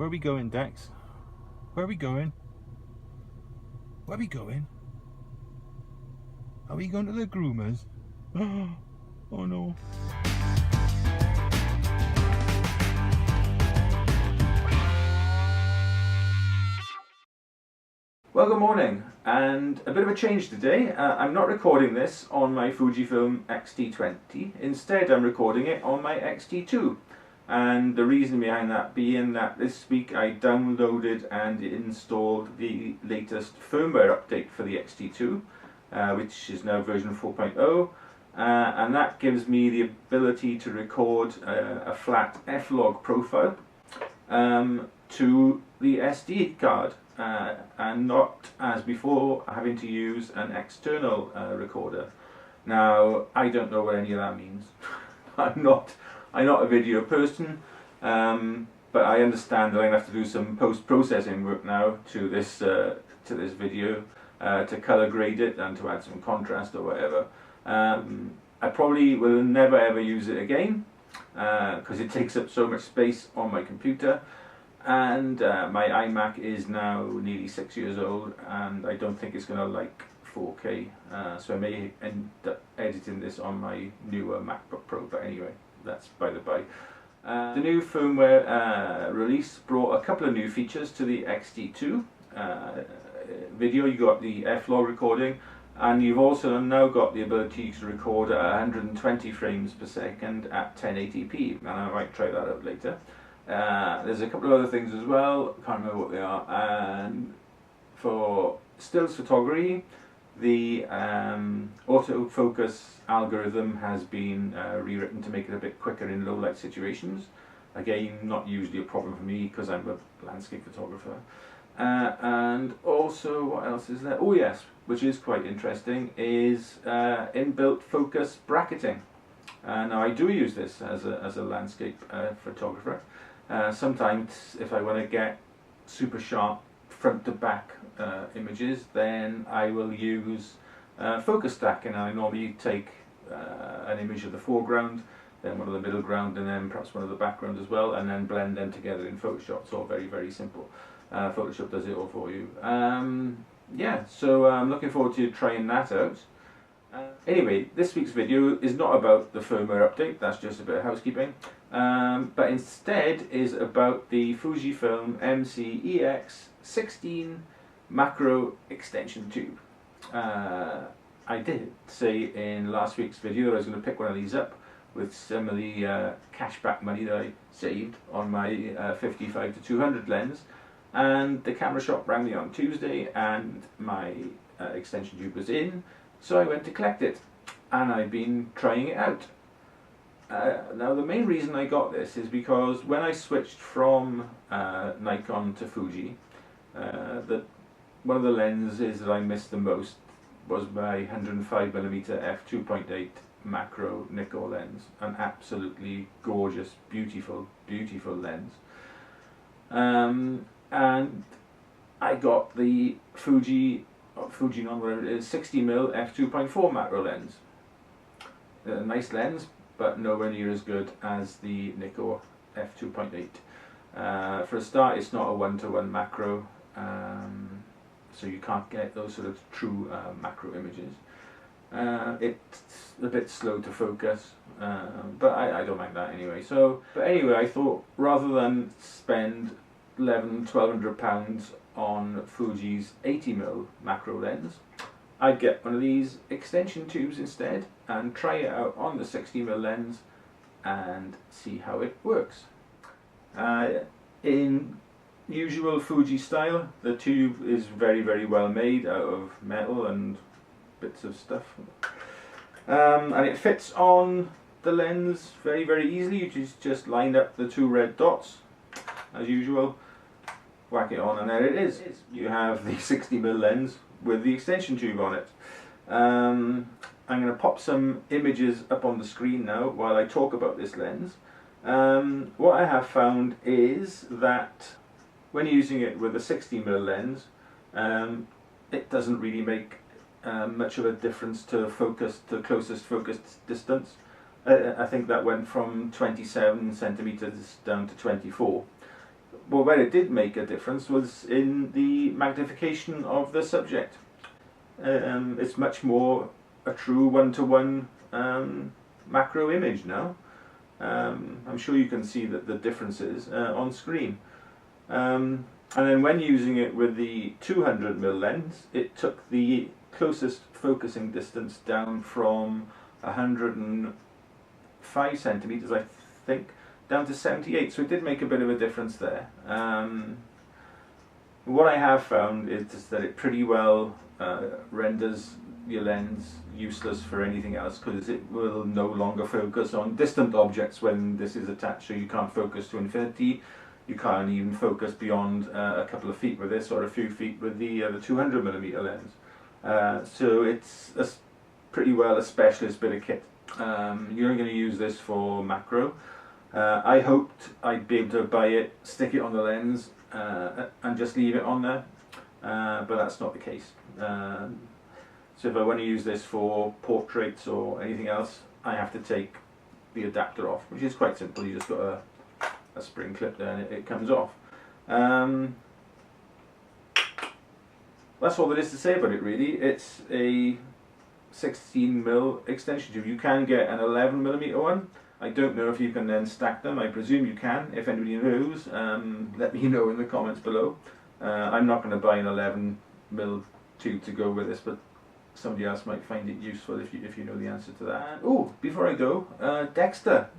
Where are we going, Dex? Where are we going? Where are we going? Are we going to the groomers? Oh no. Well, good morning, and a bit of a change today. I'm not recording this on my Fujifilm X-T20. Instead, I'm recording it on my X-T2. And the reason behind that being that this week I downloaded and installed the latest firmware update for the X-T2, which is now version 4.0. And that gives me the ability to record a flat F-log profile to the SD card. And not, as before, having to use an external recorder. Now, I don't know what any of that means. I'm not a video person, but I understand that I'm going to have to do some post-processing work now to this video, to color grade it and to add some contrast or whatever. I probably will never ever use it again because it takes up so much space on my computer. And my iMac is now nearly 6 years old, and I don't think it's going to like 4K, so I may end up editing this on my newer MacBook Pro, but anyway, that's by the by. The new firmware release brought a couple of new features to the X-T2 video. You got the F-log recording, and you've also now got the ability to record at 120 frames per second at 1080p, and I might try that out later. There's a couple of other things as well, can't remember what they are. And for stills photography, the autofocus algorithm has been rewritten to make it a bit quicker in low light situations. Again, not usually a problem for me because I'm a landscape photographer. And also, what else is there? Oh yes, which is quite interesting, is inbuilt focus bracketing. Now I do use this as a landscape photographer. Sometimes if I want to get super sharp front to back images, then I will use focus stacking. I normally take an image of the foreground, then one of the middle ground, and then perhaps one of the background as well, and then blend them together in Photoshop. It's all very, very simple. Photoshop does it all for you. Yeah, so I'm looking forward to trying that out. Anyway, this week's video is not about the firmware update, that's just a bit of housekeeping, but instead is about the Fujifilm MCEX-16 macro extension tube. I did say in last week's video that I was going to pick one of these up with some of the cashback money that I saved on my 55-200 lens, and the camera shop rang me on Tuesday and my extension tube was in. So I went to collect it, and I've been trying it out. Now the main reason I got this is because when I switched from Nikon to Fuji, one of the lenses that I missed the most was my 105mm f2.8 macro Nikkor lens, an absolutely gorgeous, beautiful, beautiful lens. And I got the Fujinon, whatever it is, 60mm f2.4 macro lens. A nice lens, but nowhere near as good as the Nikkor f2.8. For a start, it's not a one-to-one macro, so you can't get those sort of true macro images. It's a bit slow to focus, but I don't like that anyway. But anyway, I thought rather than spend £1,100–1,200 on Fuji's 80mm macro lens, I'd get one of these extension tubes instead and try it out on the 60mm lens and see how it works. In usual Fuji style, the tube is very, very well made out of metal and bits of stuff, and it fits on the lens very, very easily. You just line up the two red dots as usual, whack it on, and there it is. You have the 60mm lens with the extension tube on it. I'm going to pop some images up on the screen now while I talk about this lens. What I have found is that when using it with a 60mm lens, it doesn't really make much of a difference to the closest focused distance. I think that went from 27 centimeters down to 24. well, where it did make a difference was in the magnification of the subject. It's much more a true one-to-one macro image now. I'm sure you can see that the differences on screen. And then when using it with the 200mm lens, it took the closest focusing distance down from 105 centimeters, I think, down to 78. So it did make a bit of a difference there. What I have found is that it pretty well renders your lens useless for anything else, because it will no longer focus on distant objects when this is attached. So you can't focus to infinity. You can't even focus beyond a couple of feet with this, or a few feet with the 200mm lens. So it's pretty well a specialist bit of kit. You're going to use this for macro. I hoped I'd be able to buy it, stick it on the lens, and just leave it on there, but that's not the case. So if I want to use this for portraits or anything else, I have to take the adapter off, which is quite simple. You just got a spring clip there and it comes off. That's all there is to say about it, really. It's a 16mm extension tube. You can get an 11mm one. I don't know if you can then stack them. I presume you can. If anybody knows, let me know in the comments below. I'm not going to buy an 11mm tube to go with this, but somebody else might find it useful if you know the answer to that. Oh, before I go, Dexter.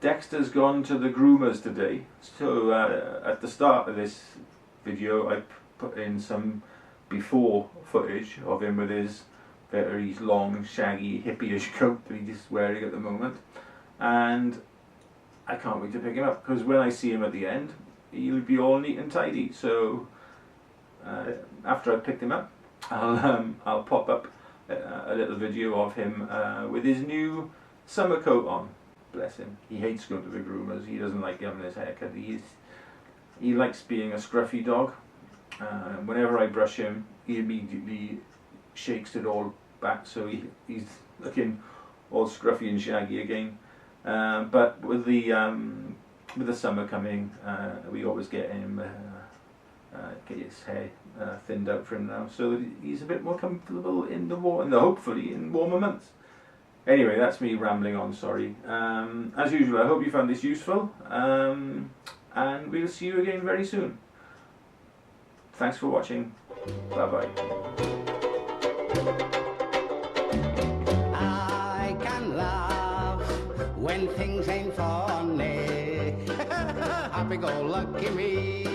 Dexter's gone to the groomers today. So at the start of this video, I put in some before footage of him with his very long, shaggy, hippie-ish coat that he's wearing at the moment, and I can't wait to pick him up, because when I see him at the end, he'll be all neat and tidy. So after I've picked him up, I'll pop up a little video of him with his new summer coat on. Bless him. He hates going to the groomers. He doesn't like having his haircut. He likes being a scruffy dog. Whenever I brush him, he immediately shakes it all back, so he's looking all scruffy and shaggy again. But with the summer coming, we always get him get his hair thinned out for him now, so that he's a bit more comfortable in the hopefully in warmer months. Anyway, that's me rambling on, sorry. As usual, I hope you found this useful, and we'll see you again very soon. Thanks for watching. Bye bye. I can laugh when things ain't funny. Happy-go-lucky me.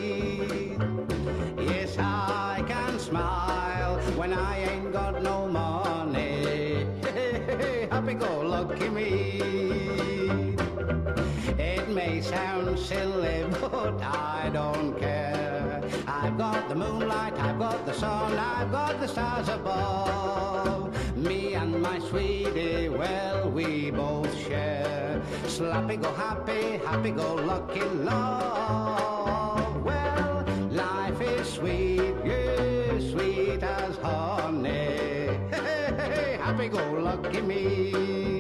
Yes, I can smile when I ain't got no money. Happy-go-lucky me. It may sound silly, but I don't care. I've got the moonlight, I've got the sun, I've got the stars above. Me and my sweetie, well, we both share. Slappy-go-happy, happy-go-lucky love. Well, life is sweet, yes, sweet as honey. Happy-go-lucky me.